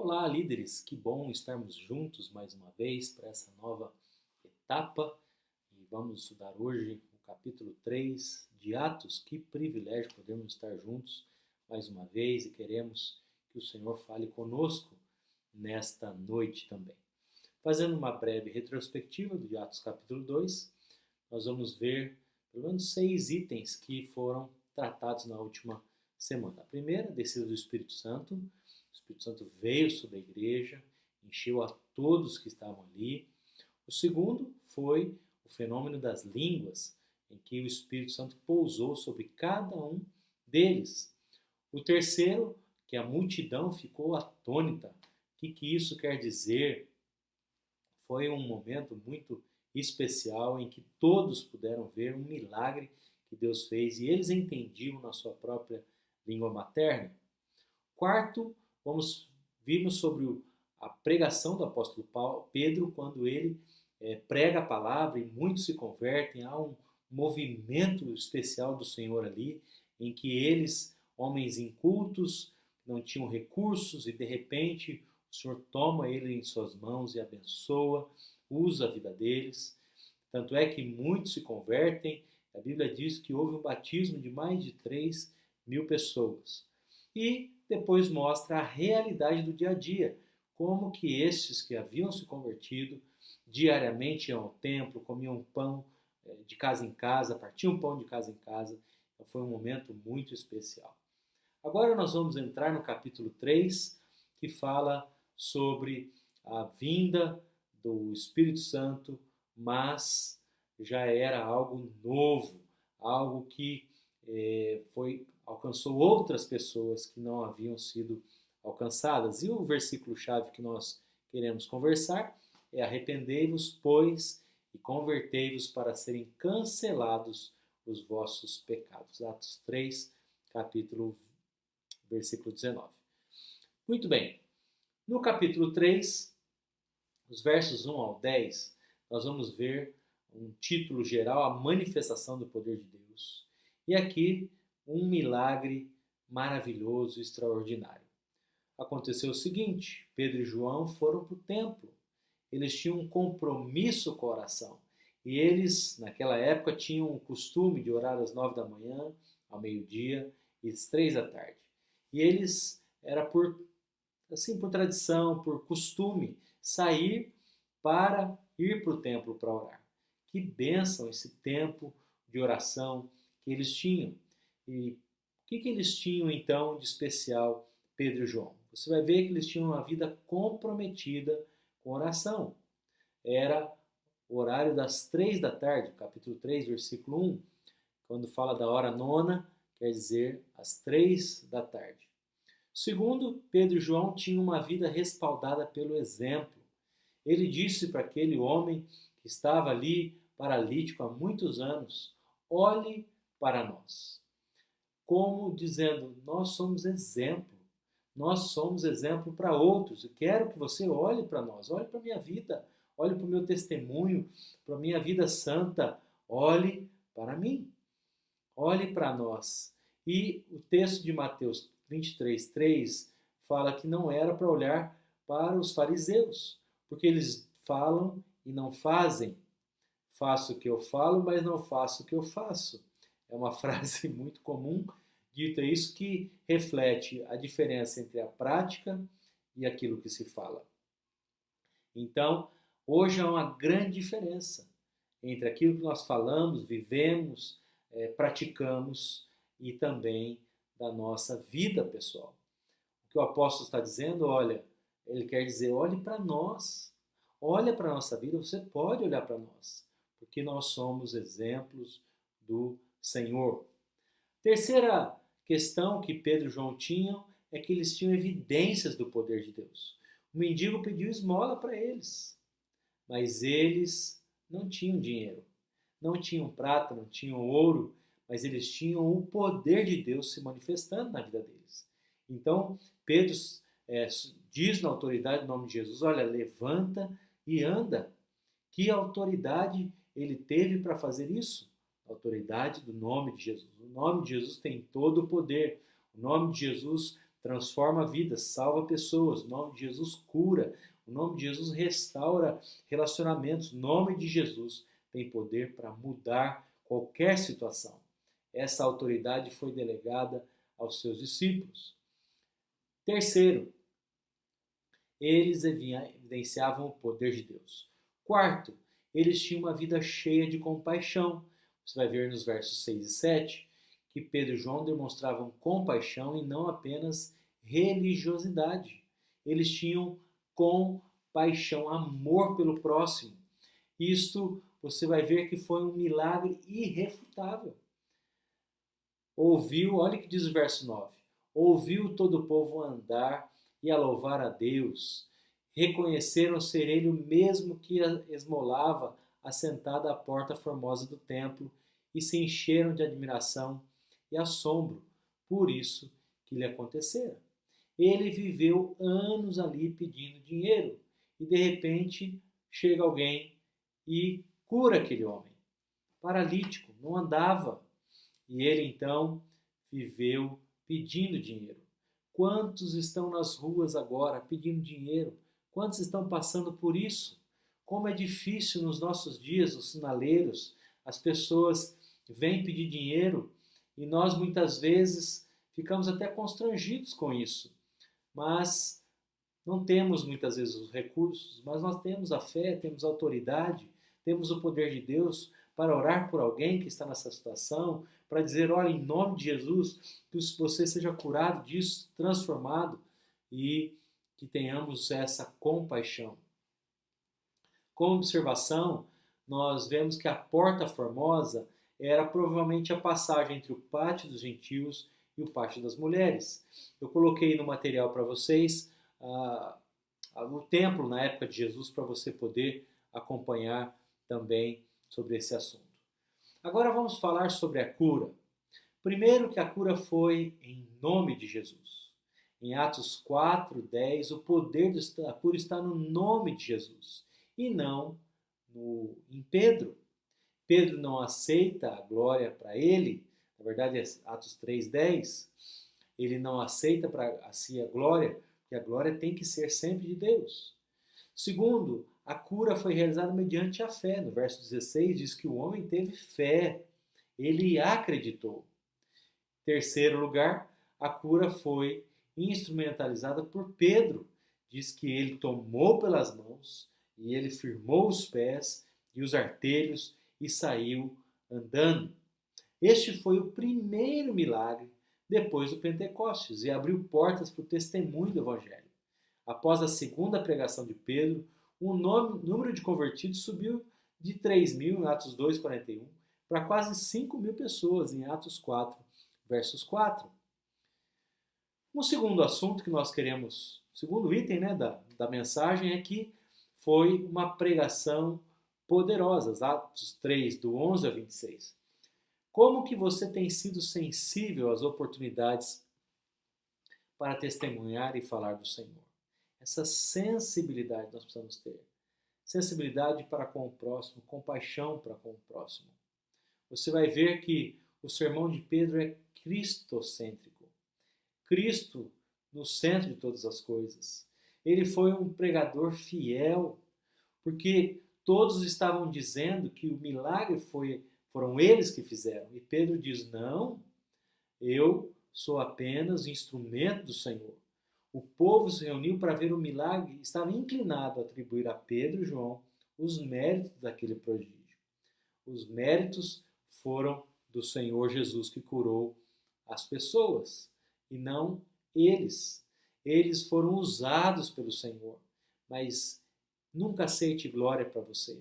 Olá, líderes! Que bom estarmos juntos mais uma vez para essa nova etapa. E vamos estudar hoje o capítulo 3 de Atos. Que privilégio podermos estar juntos mais uma vez e queremos que o Senhor fale conosco nesta noite também. Fazendo uma breve retrospectiva de Atos capítulo 2, nós vamos ver pelo menos 6 itens que foram tratados na última semana. A primeira, a descida do Espírito Santo. O Espírito Santo veio sobre a igreja, encheu a todos que estavam ali. O segundo foi o fenômeno das línguas, em que o Espírito Santo pousou sobre cada um deles. O terceiro, que a multidão ficou atônita. O que isso quer dizer? Foi um momento muito especial em que todos puderam ver um milagre que Deus fez e eles entendiam na sua própria língua materna. Quarto, vimos sobre a pregação do apóstolo Pedro, quando ele prega a palavra e muitos se convertem. Há um movimento especial do Senhor ali, em que eles, homens incultos, não tinham recursos e de repente o Senhor toma ele em suas mãos e abençoa, usa a vida deles. Tanto é que muitos se convertem. A Bíblia diz que houve um batismo de mais de 3.000 pessoas. E depois mostra a realidade do dia a dia, como que esses que haviam se convertido diariamente iam ao templo, comiam pão de casa em casa, partiam pão de casa em casa. Então foi um momento muito especial. Agora nós vamos entrar no capítulo 3, que fala sobre a vinda do Espírito Santo, mas já era algo novo, algo que alcançou outras pessoas que não haviam sido alcançadas. E o versículo-chave que nós queremos conversar é: arrependei-vos, pois, e convertei-vos para serem cancelados os vossos pecados. Atos 3, versículo 19. Muito bem. No capítulo 3, os versos 1 ao 10, nós vamos ver um título geral: a manifestação do poder de Deus. E aqui, um milagre maravilhoso, extraordinário. Aconteceu o seguinte: Pedro e João foram para o templo. Eles tinham um compromisso com a oração. E eles, naquela época, tinham o costume de orar às 9 da manhã, ao meio-dia e às 3 da tarde. E eles, era por tradição, por costume, sair para ir para o templo para orar. Que bênção esse tempo de oração que eles tinham. E o que eles tinham então de especial, Pedro e João? Você vai ver que eles tinham uma vida comprometida com oração. Era o horário das 3 da tarde, capítulo 3, versículo 1, quando fala da hora nona, quer dizer às 3 da tarde. Segundo, Pedro e João tinham uma vida respaldada pelo exemplo. Ele disse para aquele homem que estava ali, paralítico há muitos anos: olhe para nós. Como dizendo, nós somos exemplo para outros. Eu quero que você olhe para nós, olhe para a minha vida, olhe para o meu testemunho, para a minha vida santa, olhe para mim, olhe para nós. E o texto de Mateus 23, 3 fala que não era para olhar para os fariseus, porque eles falam e não fazem. Faço o que eu falo, mas não faço o que eu faço. É uma frase muito comum, dita isso, que reflete a diferença entre a prática e aquilo que se fala. Então, hoje há uma grande diferença entre aquilo que nós falamos, vivemos, praticamos e também da nossa vida pessoal. O que o apóstolo está dizendo, ele quer dizer, olhe para nós, olha para a nossa vida, você pode olhar para nós, porque nós somos exemplos do Senhor. Terceira questão que Pedro e João tinham é que eles tinham evidências do poder de Deus. O mendigo pediu esmola para eles, mas eles não tinham dinheiro, não tinham prata, não tinham ouro, mas eles tinham o poder de Deus se manifestando na vida deles. Então, Pedro diz na autoridade do nome de Jesus, levanta e anda. Que autoridade ele teve para fazer isso? A autoridade do nome de Jesus. O nome de Jesus tem todo o poder. O nome de Jesus transforma vidas, salva pessoas. O nome de Jesus cura. O nome de Jesus restaura relacionamentos. O nome de Jesus tem poder para mudar qualquer situação. Essa autoridade foi delegada aos seus discípulos. Terceiro, eles evidenciavam o poder de Deus. Quarto, eles tinham uma vida cheia de compaixão. Você vai ver nos versos 6 e 7 que Pedro e João demonstravam compaixão e não apenas religiosidade. Eles tinham compaixão, amor pelo próximo. Isto você vai ver que foi um milagre irrefutável. Olha o que diz o verso 9. Ouviu todo o povo andar e a louvar a Deus. Reconheceram ser ele o mesmo que esmolava assentado à porta formosa do templo e se encheram de admiração e assombro por isso que lhe acontecera. Ele viveu anos ali pedindo dinheiro e de repente chega alguém e cura aquele homem. Paralítico, não andava. E ele então viveu pedindo dinheiro. Quantos estão nas ruas agora pedindo dinheiro? Quantos estão passando por isso? Como é difícil nos nossos dias, os sinaleiros, as pessoas vêm pedir dinheiro e nós muitas vezes ficamos até constrangidos com isso. Mas não temos muitas vezes os recursos, mas nós temos a fé, temos a autoridade, temos o poder de Deus para orar por alguém que está nessa situação, para dizer, olha, em nome de Jesus, que você seja curado disso, transformado e que tenhamos essa compaixão. Como observação, nós vemos que a Porta Formosa era provavelmente a passagem entre o Pátio dos Gentios e o Pátio das Mulheres. Eu coloquei no material para vocês o templo na época de Jesus para você poder acompanhar também sobre esse assunto. Agora vamos falar sobre a cura. Primeiro que a cura foi em nome de Jesus. Em Atos 4, 10, o poder da cura está no nome de Jesus e não em Pedro. Pedro não aceita a glória para ele, na verdade é Atos 3, 10, ele não aceita para si a glória, porque a glória tem que ser sempre de Deus. Segundo, a cura foi realizada mediante a fé. No verso 16 diz que o homem teve fé, ele acreditou. Terceiro lugar, a cura foi instrumentalizada por Pedro. Diz que ele tomou pelas mãos e ele firmou os pés e os artelhos e saiu andando. Este foi o primeiro milagre depois do Pentecostes e abriu portas para o testemunho do Evangelho. Após a segunda pregação de Pedro, o número de convertidos subiu de 3.000 em Atos 2:41 para quase 5.000 pessoas em Atos 4, versos 4. Um segundo assunto que nós queremos, segundo item da mensagem é que foi uma pregação poderosa, Atos 3, do 11 ao 26. Como que você tem sido sensível às oportunidades para testemunhar e falar do Senhor? Essa sensibilidade nós precisamos ter. Sensibilidade para com o próximo, compaixão para com o próximo. Você vai ver que o sermão de Pedro é cristocêntrico. Cristo no centro de todas as coisas. Ele foi um pregador fiel, porque todos estavam dizendo que o milagre foram eles que fizeram. E Pedro diz, não, eu sou apenas instrumento do Senhor. O povo se reuniu para ver o milagre e estava inclinado a atribuir a Pedro e João os méritos daquele prodígio. Os méritos foram do Senhor Jesus que curou as pessoas e não eles. Eles foram usados pelo Senhor, mas nunca aceite glória para você.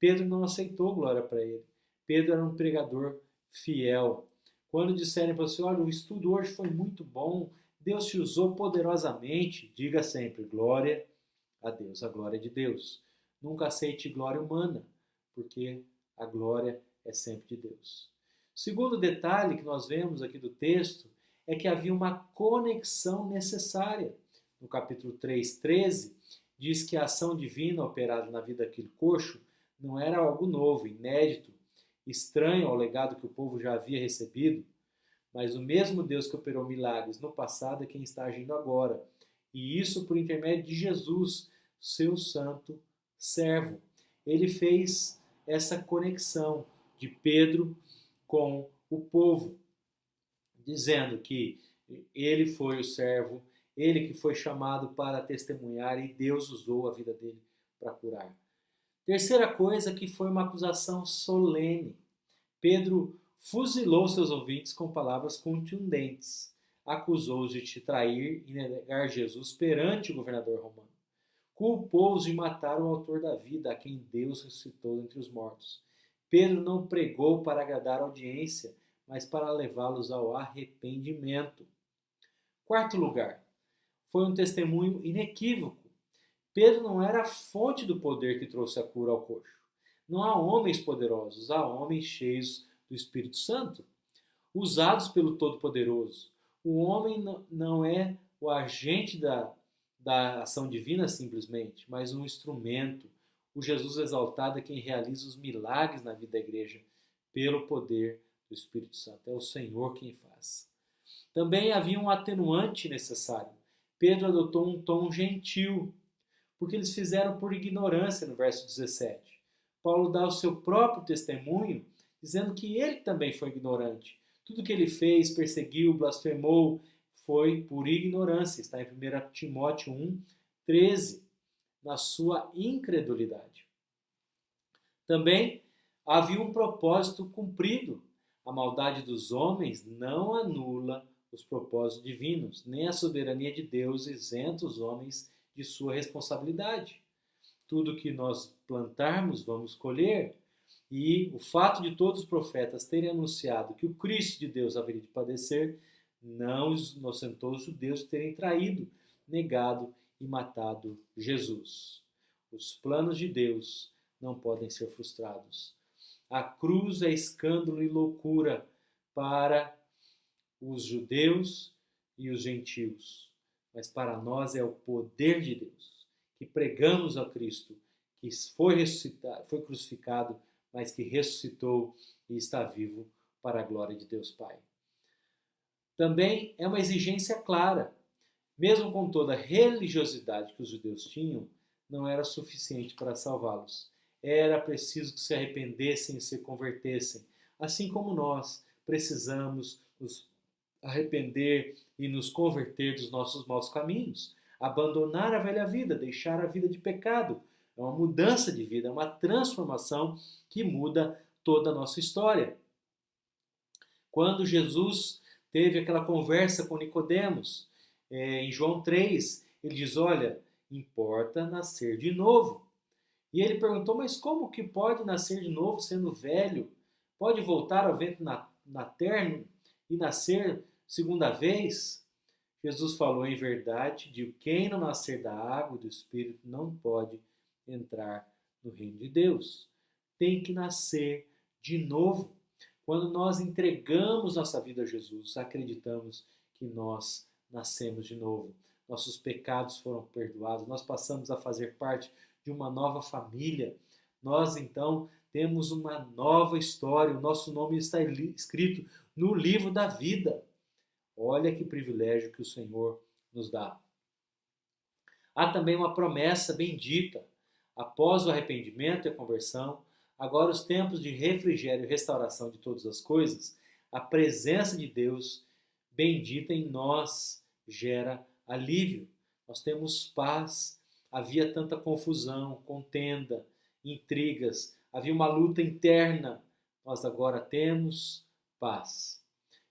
Pedro não aceitou glória para ele. Pedro era um pregador fiel. Quando disserem para você, olha, o estudo hoje foi muito bom, Deus te usou poderosamente, diga sempre, glória a Deus, a glória de Deus. Nunca aceite glória humana, porque a glória é sempre de Deus. Segundo detalhe que nós vemos aqui do texto é que havia uma conexão necessária. No capítulo 3, 13, diz que a ação divina operada na vida daquele coxo não era algo novo, inédito, estranho ao legado que o povo já havia recebido, mas o mesmo Deus que operou milagres no passado é quem está agindo agora. E isso por intermédio de Jesus, seu santo servo. Ele fez essa conexão de Pedro com o povo, dizendo que ele foi o servo, ele que foi chamado para testemunhar e Deus usou a vida dele para curar. Terceira coisa que foi uma acusação solene. Pedro fuzilou seus ouvintes com palavras contundentes. Acusou-os de te trair e negar Jesus perante o governador romano. Culpou-os de matar o autor da vida, a quem Deus ressuscitou dentre os mortos. Pedro não pregou para agradar a audiência, mas para levá-los ao arrependimento. Quarto lugar, foi um testemunho inequívoco. Pedro não era a fonte do poder que trouxe a cura ao coxo. Não há homens poderosos, há homens cheios do Espírito Santo, usados pelo Todo-Poderoso. O homem não é o agente da ação divina simplesmente, mas um instrumento. O Jesus exaltado é quem realiza os milagres na vida da igreja pelo poder do Espírito Santo. É o Senhor quem faz. Também havia um atenuante necessário. Pedro adotou um tom gentil, porque eles fizeram por ignorância no verso 17. Paulo dá o seu próprio testemunho, dizendo que ele também foi ignorante. Tudo que ele fez, perseguiu, blasfemou, foi por ignorância. Está em 1 Timóteo 1:13, na sua incredulidade. Também havia um propósito cumprido. A maldade dos homens não anula os propósitos divinos, nem a soberania de Deus isenta os homens de sua responsabilidade. Tudo que nós plantarmos, vamos colher. E o fato de todos os profetas terem anunciado que o Cristo de Deus haveria de padecer, não inocentou os judeus de terem traído, negado e matado Jesus. Os planos de Deus não podem ser frustrados. A cruz é escândalo e loucura para os judeus e os gentios, mas para nós é o poder de Deus, que pregamos a Cristo, que foi crucificado, mas que ressuscitou e está vivo para a glória de Deus Pai. Também é uma exigência clara. Mesmo com toda a religiosidade que os judeus tinham, não era suficiente para salvá-los. Era preciso que se arrependessem e se convertessem, assim como nós precisamos nos arrepender e nos converter dos nossos maus caminhos, abandonar a velha vida, deixar a vida de pecado. É uma mudança de vida, é uma transformação que muda toda a nossa história. Quando Jesus teve aquela conversa com Nicodemos, em João 3, ele diz, olha, importa nascer de novo. E ele perguntou, mas como que pode nascer de novo sendo velho? Pode voltar ao ventre na terra e nascer segunda vez? Jesus falou, em verdade, de quem não nascer da água e do Espírito não pode entrar no reino de Deus. Tem que nascer de novo. Quando nós entregamos nossa vida a Jesus, acreditamos que nós nascemos de novo. Nossos pecados foram perdoados, nós passamos a fazer parte de uma nova família. Nós, então, temos uma nova história, o nosso nome está escrito no livro da vida. Olha que privilégio que o Senhor nos dá. Há também uma promessa bendita. Após o arrependimento e a conversão, agora os tempos de refrigério e restauração de todas as coisas, a presença de Deus bendita em nós gera alívio. Nós temos paz. Havia tanta confusão, contenda, intrigas, havia uma luta interna. Nós agora temos paz.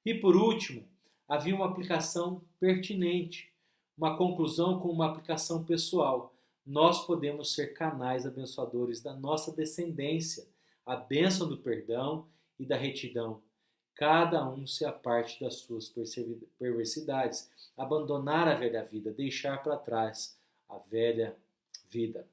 E por último, havia uma aplicação pertinente, uma conclusão com uma aplicação pessoal. Nós podemos ser canais abençoadores da nossa descendência, a bênção do perdão e da retidão. Cada um se aparte das suas perversidades, abandonar a velha vida, deixar para trás a velha vida.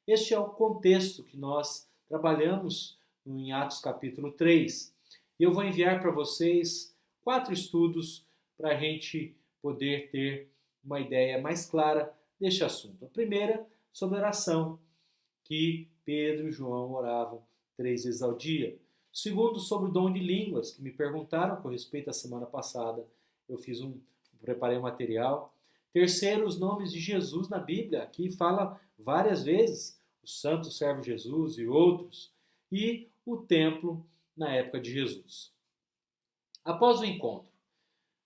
Este é o contexto que nós trabalhamos em Atos capítulo 3. E eu vou enviar para vocês 4 estudos para a gente poder ter uma ideia mais clara deste assunto. A primeira, sobre a oração, que Pedro e João oravam 3 vezes ao dia. Segundo, sobre o dom de línguas, que me perguntaram com respeito à semana passada. Eu preparei um material. Terceiro, os nomes de Jesus na Bíblia. Aqui fala várias vezes o santo servo Jesus e outros. E o templo na época de Jesus. Após o encontro,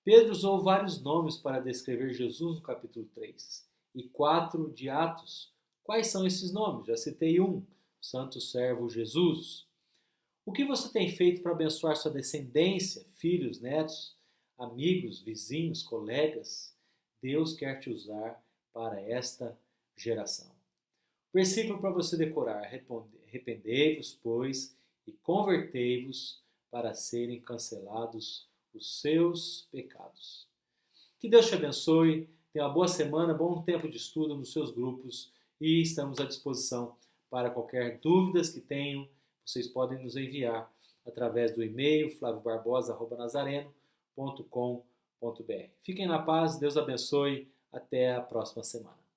Pedro usou vários nomes para descrever Jesus no capítulo 3 e 4 de Atos. Quais são esses nomes? Já citei um, santo servo Jesus. O que você tem feito para abençoar sua descendência, filhos, netos, amigos, vizinhos, colegas? Deus quer te usar para esta geração. Versículo para você decorar: arrependei-vos, pois, e convertei-vos para serem cancelados os seus pecados. Que Deus te abençoe, tenha uma boa semana, bom tempo de estudo nos seus grupos e estamos à disposição para qualquer dúvidas que tenham. Vocês podem nos enviar através do e-mail flaviobarbosa@nazareno.com.br. Fiquem na paz, Deus abençoe, até a próxima semana.